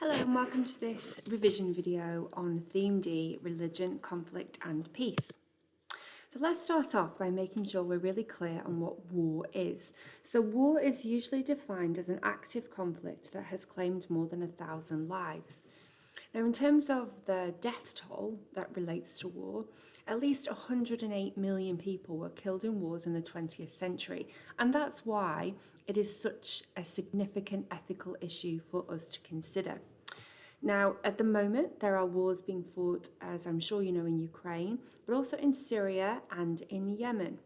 Hello and welcome to this revision video on Theme D, Religion, Conflict and Peace. So let's start off by making sure we're really clear on what war is. So war is usually defined as an active conflict that has claimed more than 1,000 lives. Now, in terms of the death toll that relates to war, at least 108 million people were killed in wars in the 20th century, and that's why it is such a significant ethical issue for us to consider. Now, at the moment, there are wars being fought, as I'm sure you know, in Ukraine, but also in Syria and in Yemen.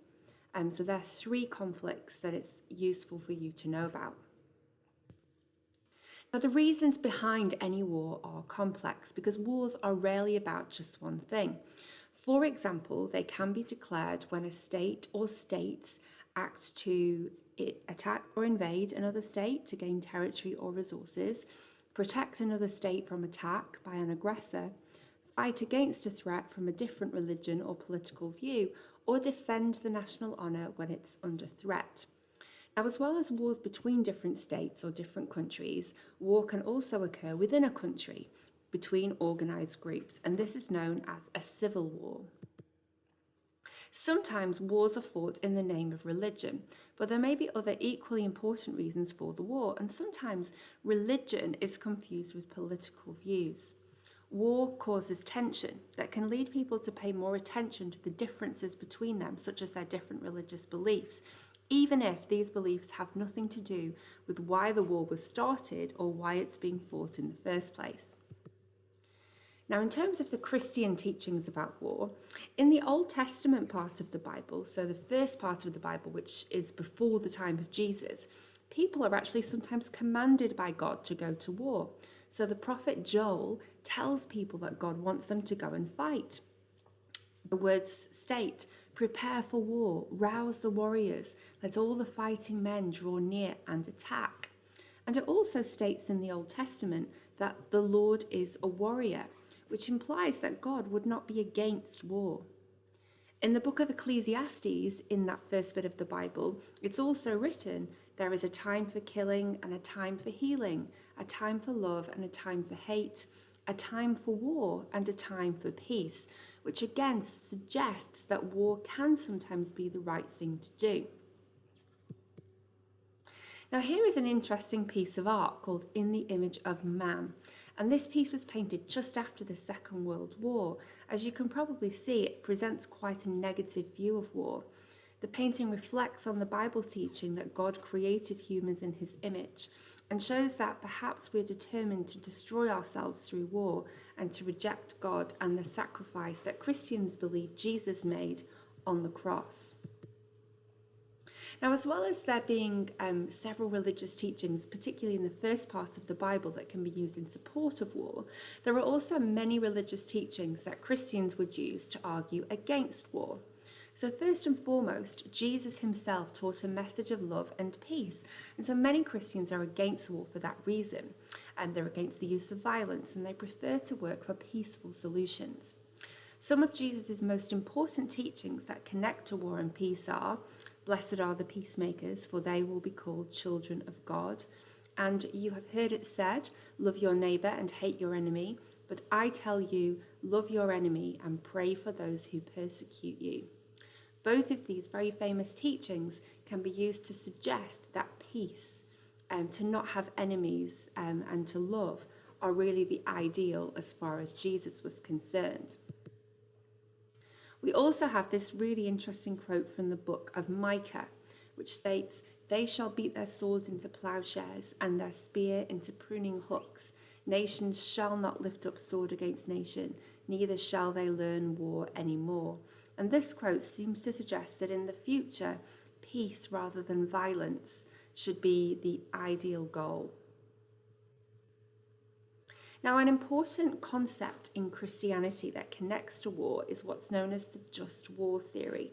So there are three conflicts that it's useful for you to know about. Now, the reasons behind any war are complex because wars are rarely about just one thing. For example, they can be declared when a state or states act to attack or invade another state to gain territory or resources, protect another state from attack by an aggressor, fight against a threat from a different religion or political view, or defend the national honour when it's under threat. Now, as well as wars between different states or different countries, war can also occur within a country between organised groups, and this is known as a civil war. Sometimes wars are fought in the name of religion, but there may be other equally important reasons for the war, and sometimes religion is confused with political views. War causes tension that can lead people to pay more attention to the differences between them, such as their different religious beliefs, even if these beliefs have nothing to do with why the war was started or why it's being fought in the first place. Now, in terms of the Christian teachings about war, in the Old Testament part of the Bible, so the first part of the Bible, which is before the time of Jesus, people are actually sometimes commanded by God to go to war. So the prophet Joel tells people that God wants them to go and fight. The words state, "Prepare for war, rouse the warriors, let all the fighting men draw near and attack." And it also states in the Old Testament that the Lord is a warrior, which implies that God would not be against war. In the book of Ecclesiastes, in that first bit of the Bible, it's also written, there is a time for killing and a time for healing, a time for love and a time for hate, a time for war and a time for peace, which again suggests that war can sometimes be the right thing to do. Now, here is an interesting piece of art called In the Image of Man. And this piece was painted just after the Second World War. As you can probably see, it presents quite a negative view of war. The painting reflects on the Bible teaching that God created humans in his image and shows that perhaps we're determined to destroy ourselves through war and to reject God and the sacrifice that Christians believe Jesus made on the cross. Now, as well as there being several religious teachings, particularly in the first part of the Bible, that can be used in support of war, there are also many religious teachings that Christians would use to argue against war. So first and foremost, Jesus himself taught a message of love and peace. And so many Christians are against war for that reason. They're against the use of violence and they prefer to work for peaceful solutions. Some of Jesus' most important teachings that connect to war and peace are, "Blessed are the peacemakers, for they will be called children of God." And "You have heard it said, love your neighbour and hate your enemy. But I tell you, love your enemy and pray for those who persecute you." Both of these very famous teachings can be used to suggest that peace, to not have enemies and to love are really the ideal as far as Jesus was concerned. We also have this really interesting quote from the book of Micah, which states, "They shall beat their swords into plowshares and their spear into pruning hooks. Nations shall not lift up sword against nation, neither shall they learn war anymore." And this quote seems to suggest that in the future, peace rather than violence should be the ideal goal. Now, an important concept in Christianity that connects to war is what's known as the just war theory.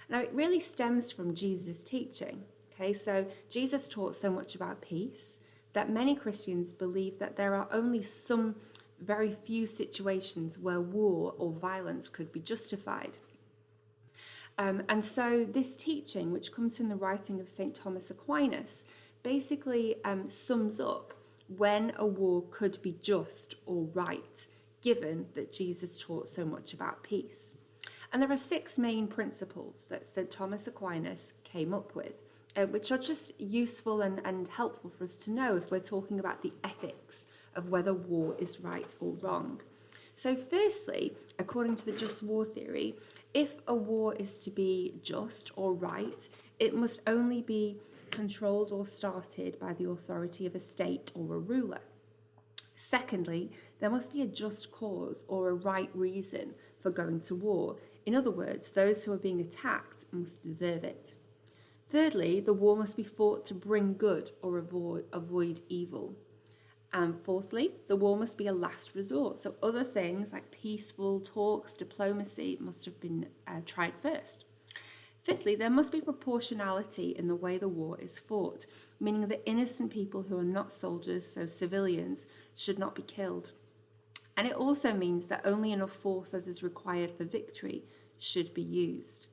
Now, it really stems from Jesus' teaching. Okay, so Jesus taught so much about peace that many Christians believe that there are only some very few situations where war or violence could be justified. And so this teaching, which comes from the writing of St. Thomas Aquinas, basically sums up when a war could be just or right, given that Jesus taught so much about peace. And there are 6 main principles that St. Thomas Aquinas came up with, which are just useful and helpful for us to know if we're talking about the ethics of whether war is right or wrong. So firstly, according to the just war theory, if a war is to be just or right, it must only be controlled or started by the authority of a state or a ruler. Secondly, there must be a just cause or a right reason for going to war. In other words, those who are being attacked must deserve it. Thirdly, the war must be fought to bring good or avoid evil. And fourthly, the war must be a last resort. So other things like peaceful talks, diplomacy must have been tried first. Fifthly, there must be proportionality in the way the war is fought, meaning that innocent people who are not soldiers, so civilians, should not be killed. And it also means that only enough force as is required for victory should be used.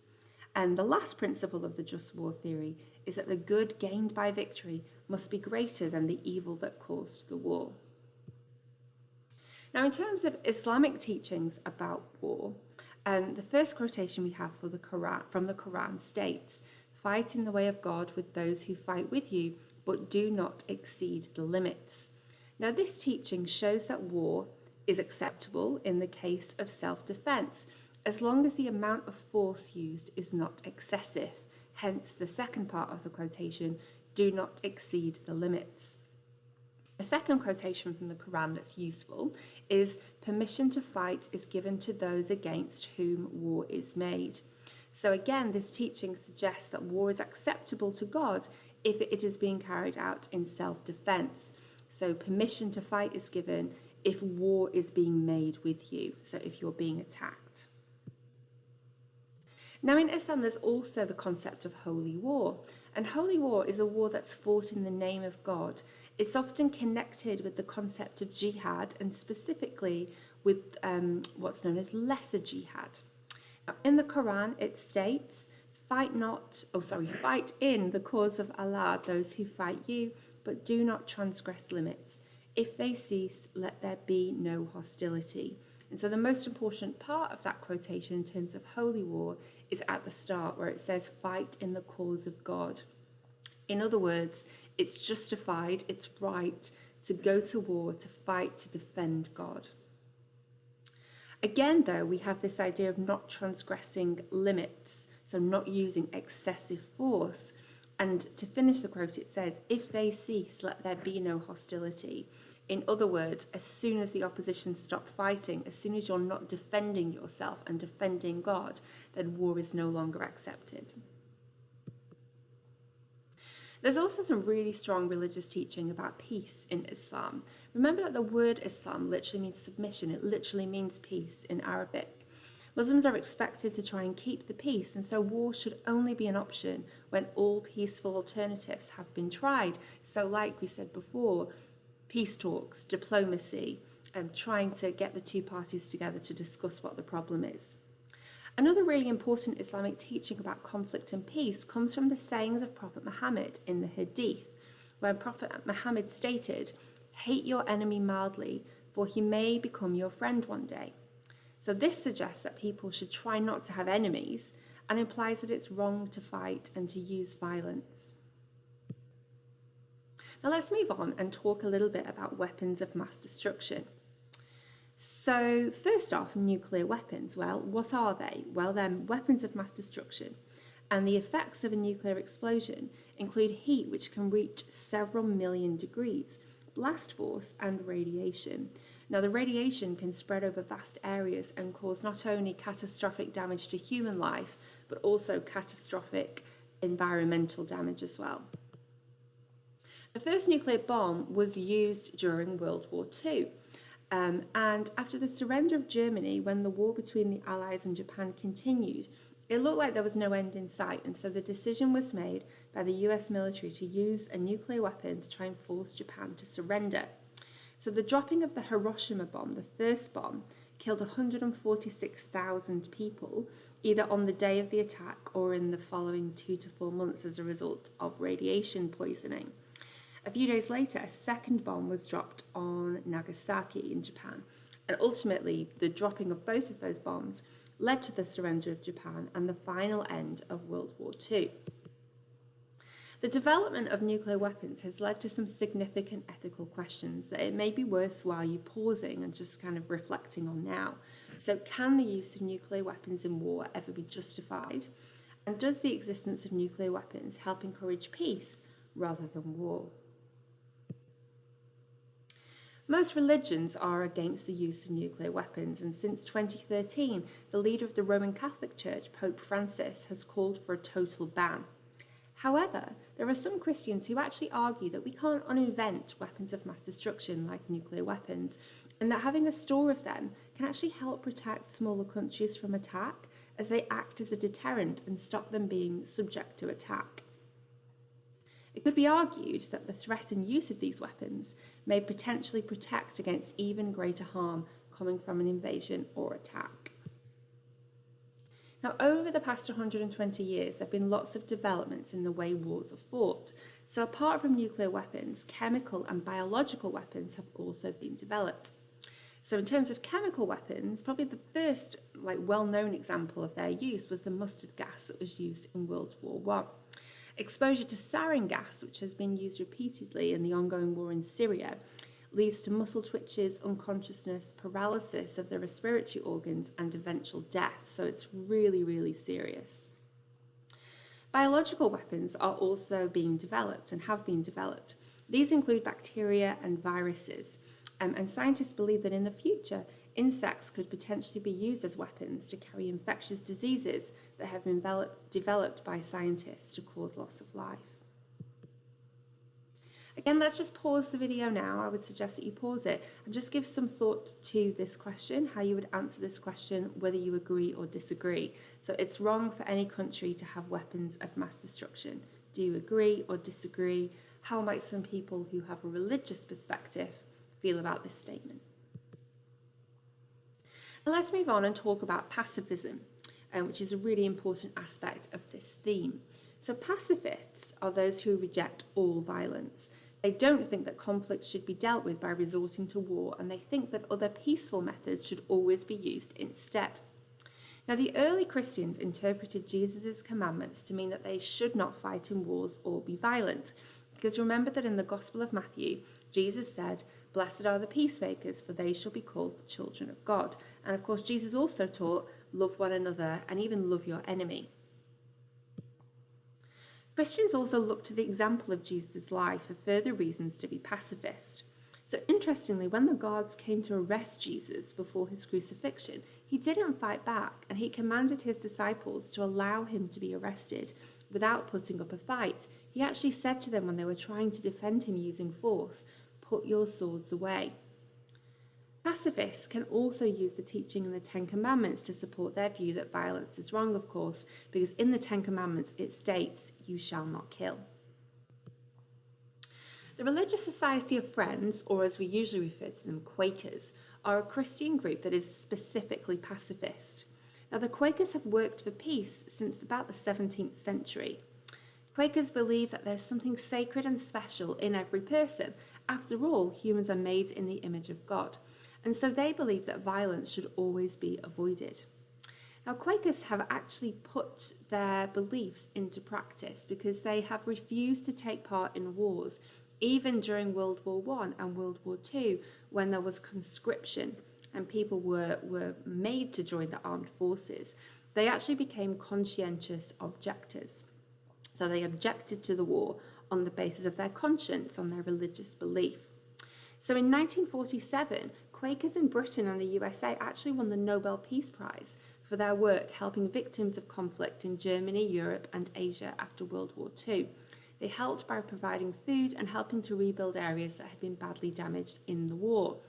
And the last principle of the just war theory is that the good gained by victory must be greater than the evil that caused the war. Now, in terms of Islamic teachings about war, the first quotation we have from the Quran states, "Fight in the way of God with those who fight with you, but do not exceed the limits." Now, this teaching shows that war is acceptable in the case of self-defense, as long as the amount of force used is not excessive. Hence, the second part of the quotation, "Do not exceed the limits." A second quotation from the Quran that's useful is, "Permission to fight is given to those against whom war is made." So again, this teaching suggests that war is acceptable to God if it is being carried out in self-defense. So permission to fight is given if war is being made with you, so if you're being attacked. Now, in Islam, there's also the concept of holy war. And holy war is a war that's fought in the name of God. It's often connected with the concept of jihad, and specifically with what's known as lesser jihad. Now, in the Quran, it states, fight in the cause of Allah those who fight you, but do not transgress limits. If they cease, let there be no hostility. And so the most important part of that quotation in terms of holy war is at the start, where it says, "Fight in the cause of God." In other words, it's justified, it's right to go to war, to fight, to defend God. Again, though, we have this idea of not transgressing limits, so not using excessive force. And to finish the quote, it says, "If they cease, let there be no hostility." In other words, as soon as the opposition stop fighting, as soon as you're not defending yourself and defending God, then war is no longer accepted. There's also some really strong religious teaching about peace in Islam. Remember that the word Islam literally means submission. It literally means peace in Arabic. Muslims are expected to try and keep the peace, and so war should only be an option when all peaceful alternatives have been tried. So like we said before, peace talks, diplomacy, and trying to get the two parties together to discuss what the problem is. Another really important Islamic teaching about conflict and peace comes from the sayings of Prophet Muhammad in the Hadith, where Prophet Muhammad stated, "Hate your enemy mildly, for he may become your friend one day." So this suggests that people should try not to have enemies, and implies that it's wrong to fight and to use violence. Now let's move on and talk a little bit about weapons of mass destruction. So first off, nuclear weapons. Well, what are they? Well, they're weapons of mass destruction, and the effects of a nuclear explosion include heat which can reach several million degrees, blast force, and radiation. Now, the radiation can spread over vast areas and cause not only catastrophic damage to human life, but also catastrophic environmental damage as well. The first nuclear bomb was used during World War II. And after the surrender of Germany, when the war between the Allies and Japan continued, it looked like there was no end in sight, and so the decision was made by the US military to use a nuclear weapon to try and force Japan to surrender. So the dropping of the Hiroshima bomb, the first bomb, killed 146,000 people, either on the day of the attack or in the following 2 to 4 months as a result of radiation poisoning. A few days later, a second bomb was dropped on Nagasaki in Japan, and ultimately the dropping of both of those bombs led to the surrender of Japan and the final end of World War II. The development of nuclear weapons has led to some significant ethical questions that it may be worthwhile you pausing and just kind of reflecting on now. So, can the use of nuclear weapons in war ever be justified? And does the existence of nuclear weapons help encourage peace rather than war? Most religions are against the use of nuclear weapons, and since 2013, the leader of the Roman Catholic Church, Pope Francis, has called for a total ban. However, there are some Christians who actually argue that we can't uninvent weapons of mass destruction like nuclear weapons, and that having a store of them can actually help protect smaller countries from attack, as they act as a deterrent and stop them being subject to attack. It could be argued that the threat and use of these weapons may potentially protect against even greater harm coming from an invasion or attack. Now, over the past 120 years, there have been lots of developments in the way wars are fought. So apart from nuclear weapons, chemical and biological weapons have also been developed. So in terms of chemical weapons, probably the first well-known example of their use was the mustard gas that was used in World War I. Exposure to sarin gas, which has been used repeatedly in the ongoing war in Syria, leads to muscle twitches, unconsciousness, paralysis of the respiratory organs, and eventual death. So it's really, really serious. Biological weapons are also being developed and have been developed. These include bacteria and viruses. And scientists believe that in the future, insects could potentially be used as weapons to carry infectious diseases that have been developed by scientists to cause loss of life. Again, let's just pause the video now. I would suggest that you pause it and just give some thought to this question, how you would answer this question, whether you agree or disagree. So it's wrong for any country to have weapons of mass destruction. Do you agree or disagree? How might some people who have a religious perspective feel about this statement? Now let's move on and talk about pacifism, which is a really important aspect of this theme. So pacifists are those who reject all violence. They don't think that conflict should be dealt with by resorting to war, and they think that other peaceful methods should always be used instead. Now, the early Christians interpreted Jesus' commandments to mean that they should not fight in wars or be violent. Because remember that in the Gospel of Matthew, Jesus said, "Blessed are the peacemakers, for they shall be called the children of God." And of course, Jesus also taught, love one another and even love your enemy. Christians also look to the example of Jesus' life for further reasons to be pacifist. So interestingly, when the guards came to arrest Jesus before his crucifixion, he didn't fight back, and he commanded his disciples to allow him to be arrested without putting up a fight. He actually said to them when they were trying to defend him using force, "Put your swords away." Pacifists can also use the teaching in the Ten Commandments to support their view that violence is wrong, of course, because in the Ten Commandments it states, "You shall not kill." The Religious Society of Friends, or as we usually refer to them, Quakers, are a Christian group that is specifically pacifist. Now, the Quakers have worked for peace since about the 17th century. Quakers believe that there's something sacred and special in every person. After all, humans are made in the image of God. And so they believe that violence should always be avoided. Now, Quakers have actually put their beliefs into practice because they have refused to take part in wars, even during World War I and World War II, when there was conscription and people were made to join the armed forces. They actually became conscientious objectors. So they objected to the war on the basis of their conscience, on their religious belief. So in 1947, Quakers in Britain and the USA actually won the Nobel Peace Prize for their work helping victims of conflict in Germany, Europe, and Asia after World War II. They helped by providing food and helping to rebuild areas that had been badly damaged in the war.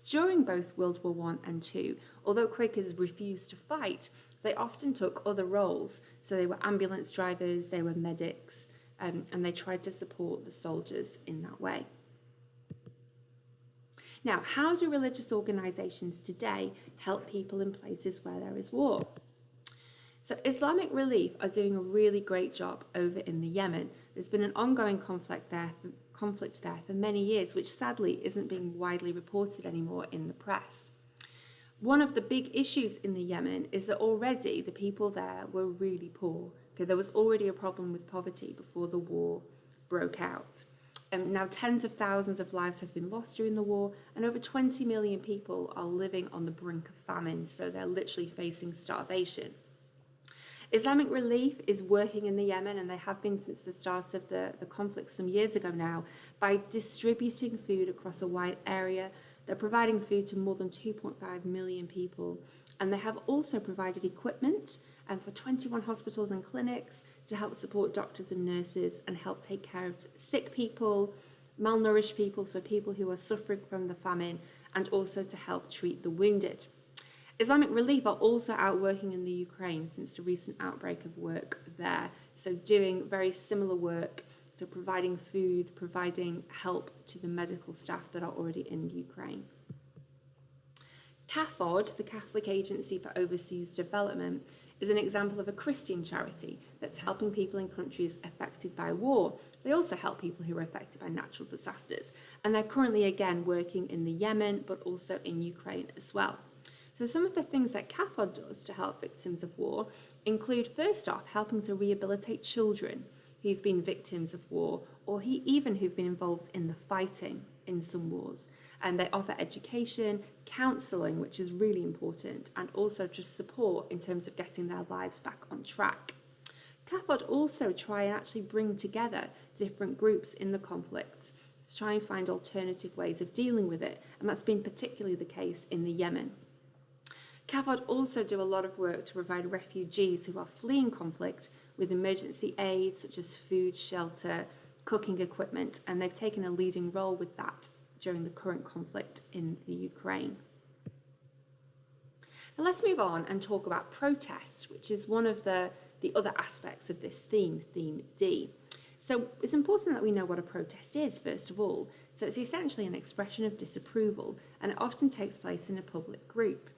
During both World War I and II, although Quakers refused to fight, they often took other roles. So they were ambulance drivers, they were medics, and they tried to support the soldiers in that way. Now, how do religious organisations today help people in places where there is war? So Islamic Relief are doing a really great job over in the Yemen. There's been an ongoing conflict there for many years, which sadly isn't being widely reported anymore in the press. One of the big issues in the Yemen is that already the people there were really poor. Okay, there was already a problem with poverty before the war broke out. Now tens of thousands of lives have been lost during the war, and over 20 million people are living on the brink of famine, so they're literally facing starvation. Islamic Relief is working in the Yemen, and they have been since the start of the conflict some years ago now, by distributing food across a wide area. They're providing food to more than 2.5 million people, and they have also provided equipment for 21 hospitals and clinics to help support doctors and nurses and help take care of sick people, malnourished people, so people who are suffering from the famine, and also to help treat the wounded. Islamic Relief are also out working in the Ukraine since the recent outbreak of work there, so doing very similar work, so providing food, providing help to the medical staff that are already in Ukraine. CAFOD, the Catholic Agency for Overseas Development, is an example of a Christian charity that's helping people in countries affected by war. They also help people who are affected by natural disasters, and they're currently again working in the Yemen but also in Ukraine as well. So some of the things that CAFOD does to help victims of war include, first off, helping to rehabilitate children who've been victims of war or even who've been involved in the fighting in some wars. And they offer education, counselling, which is really important, and also just support in terms of getting their lives back on track. CAFOD also try and actually bring together different groups in the conflict to try and find alternative ways of dealing with it, and that's been particularly the case in the Yemen. CAFOD also do a lot of work to provide refugees who are fleeing conflict with emergency aid such as food, shelter, cooking equipment, and they've taken a leading role with that during the current conflict in the Ukraine. Now let's move on and talk about protest, which is one of the other aspects of this theme D. So it's important that we know what a protest is, first of all. So it's essentially an expression of disapproval, and it often takes place in a public group.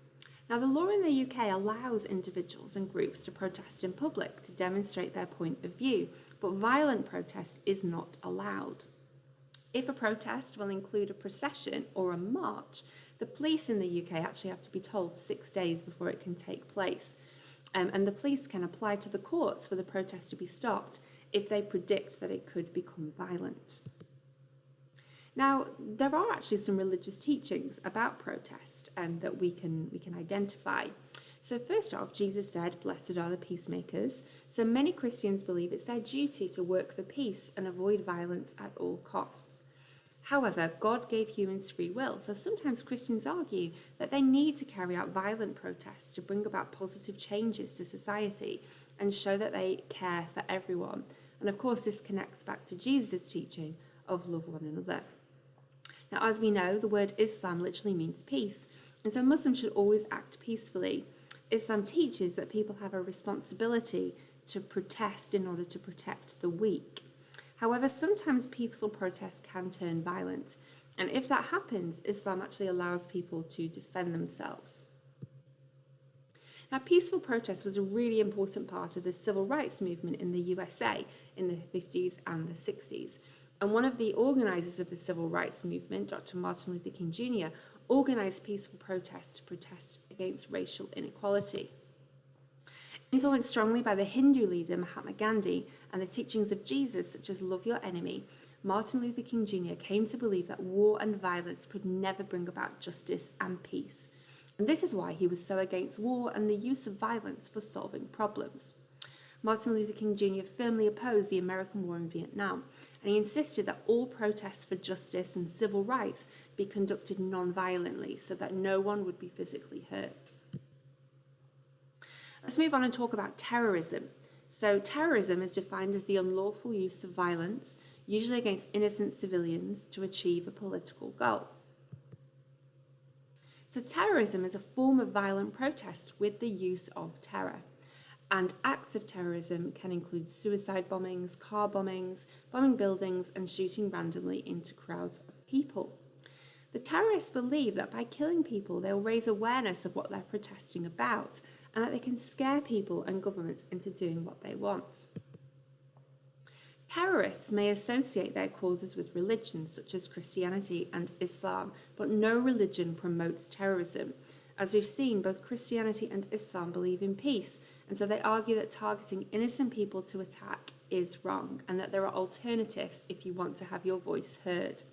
Now, the law in the UK allows individuals and groups to protest in public to demonstrate their point of view, but violent protest is not allowed. If a protest will include a procession or a march, the police in the UK actually have to be told 6 days before it can take place. And the police can apply to the courts for the protest to be stopped if they predict that it could become violent. Now, there are actually some religious teachings about protest that we can identify. So first off, Jesus said, "Blessed are the peacemakers." So many Christians believe it's their duty to work for peace and avoid violence at all costs. However, God gave humans free will, so sometimes Christians argue that they need to carry out violent protests to bring about positive changes to society and show that they care for everyone. And of course, this connects back to Jesus' teaching of love one another. Now, as we know, the word Islam literally means peace, and so Muslims should always act peacefully. Islam teaches that people have a responsibility to protest in order to protect the weak. However, sometimes peaceful protests can turn violent, and if that happens, Islam actually allows people to defend themselves. Now, peaceful protest was a really important part of the civil rights movement in the USA in the 50s and the 60s. And one of the organisers of the civil rights movement, Dr. Martin Luther King Jr., organised peaceful protests to protest against racial inequality. Influenced strongly by the Hindu leader Mahatma Gandhi and the teachings of Jesus, such as love your enemy, Martin Luther King Jr. came to believe that war and violence could never bring about justice and peace. And this is why he was so against war and the use of violence for solving problems. Martin Luther King Jr. firmly opposed the American war in Vietnam, and he insisted that all protests for justice and civil rights be conducted non-violently so that no one would be physically hurt. Let's move on and talk about terrorism. So terrorism is defined as the unlawful use of violence, usually against innocent civilians, to achieve a political goal. So terrorism is a form of violent protest with the use of terror. And acts of terrorism can include suicide bombings, car bombings, bombing buildings, and shooting randomly into crowds of people. The terrorists believe that by killing people, they'll raise awareness of what they're protesting about, and that they can scare people and governments into doing what they want. Terrorists may associate their causes with religions such as Christianity and Islam, but no religion promotes terrorism. As we've seen, both Christianity and Islam believe in peace, and so they argue that targeting innocent people to attack is wrong, and that there are alternatives if you want to have your voice heard.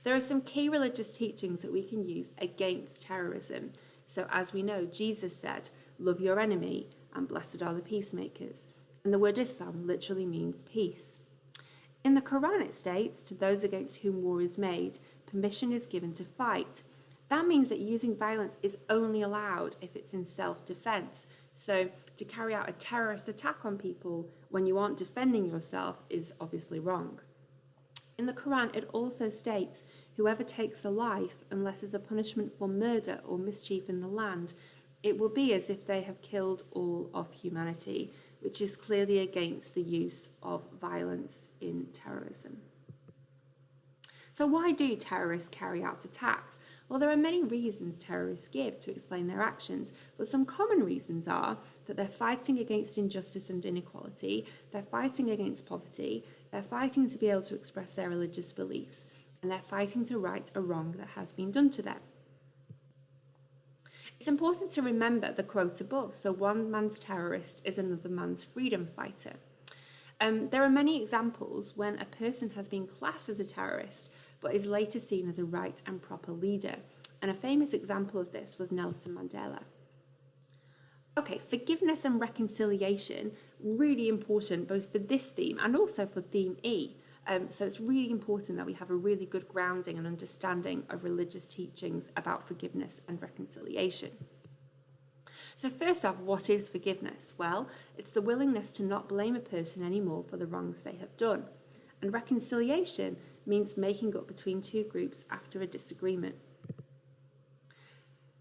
There are some key religious teachings that we can use against terrorism. So as we know, Jesus said, "Love your enemy and blessed are the peacemakers." And the word Islam literally means peace. In the Quran it states, "To those against whom war is made, permission is given to fight." That means that using violence is only allowed if it's in self-defense. So to carry out a terrorist attack on people when you aren't defending yourself is obviously wrong. In the Quran it also states, "Whoever takes a life, unless as a punishment for murder or mischief in the land, it will be as if they have killed all of humanity," which is clearly against the use of violence in terrorism. So why do terrorists carry out attacks? Well, there are many reasons terrorists give to explain their actions, but some common reasons are that they're fighting against injustice and inequality, they're fighting against poverty, they're fighting to be able to express their religious beliefs, and they're fighting to right a wrong that has been done to them. It's important to remember the quote above, so one man's terrorist is another man's freedom fighter. There are many examples when a person has been classed as a terrorist but is later seen as a right and proper leader, and a famous example of this was Nelson Mandela. Okay, forgiveness and reconciliation, really important both for this theme and also for theme E. So it's really important that we have a really good grounding and understanding of religious teachings about forgiveness and reconciliation. So first off, what is forgiveness? Well, it's the willingness to not blame a person anymore for the wrongs they have done. And reconciliation means making up between two groups after a disagreement.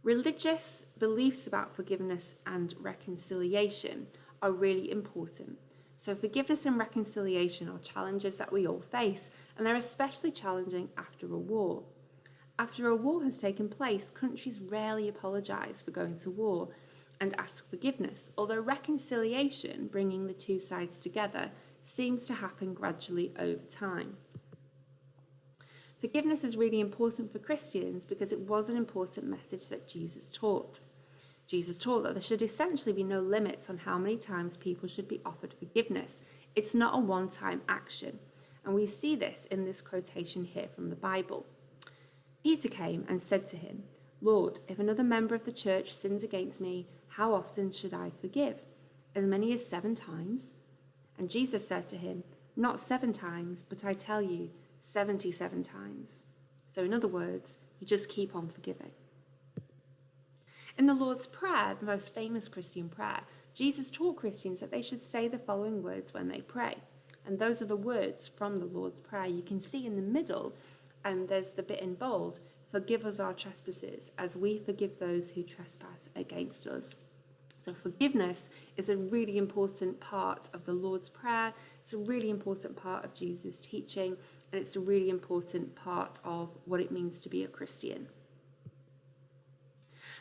Religious beliefs about forgiveness and reconciliation are really important. So forgiveness and reconciliation are challenges that we all face, and they're especially challenging after a war. After a war has taken place, countries rarely apologise for going to war and ask forgiveness, although reconciliation, bringing the two sides together, seems to happen gradually over time. Forgiveness is really important for Christians because it was an important message that Jesus taught. Jesus taught that there should essentially be no limits on how many times people should be offered forgiveness. It's not a one-time action. And we see this in this quotation here from the Bible. Peter came and said to him, "Lord, if another member of the church sins against me, how often should I forgive? As many as 7 times? And Jesus said to him, "Not 7 times, but I tell you, 77 times. So in other words, you just keep on forgiving. In the Lord's Prayer, the most famous Christian prayer, Jesus taught Christians that they should say the following words when they pray. And those are the words from the Lord's Prayer. You can see in the middle, and there's the bit in bold, "Forgive us our trespasses, as we forgive those who trespass against us." So forgiveness is a really important part of the Lord's Prayer. It's a really important part of Jesus' teaching, and it's a really important part of what it means to be a Christian.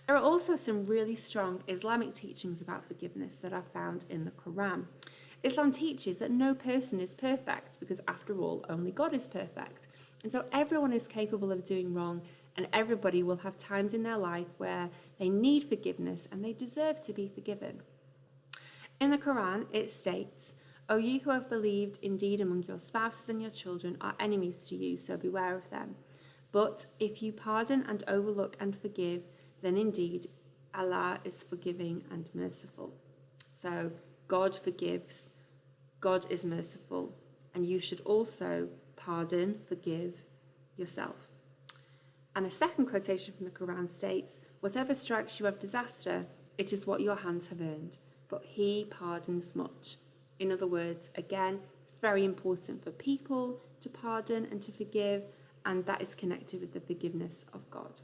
There are also some really strong Islamic teachings about forgiveness that are found in the Quran. Islam teaches that no person is perfect because, after all, only God is perfect. And so everyone is capable of doing wrong, and everybody will have times in their life where they need forgiveness and they deserve to be forgiven. In the Quran, it states, "O you who have believed, indeed among your spouses and your children are enemies to you, so beware of them. But if you pardon and overlook and forgive, then indeed Allah is forgiving and merciful." So God forgives, God is merciful, and you should also pardon, forgive yourself. And a second quotation from the Quran states, "Whatever strikes you of disaster, it is what your hands have earned, but He pardons much." In other words, again, it's very important for people to pardon and to forgive, and that is connected with the forgiveness of God.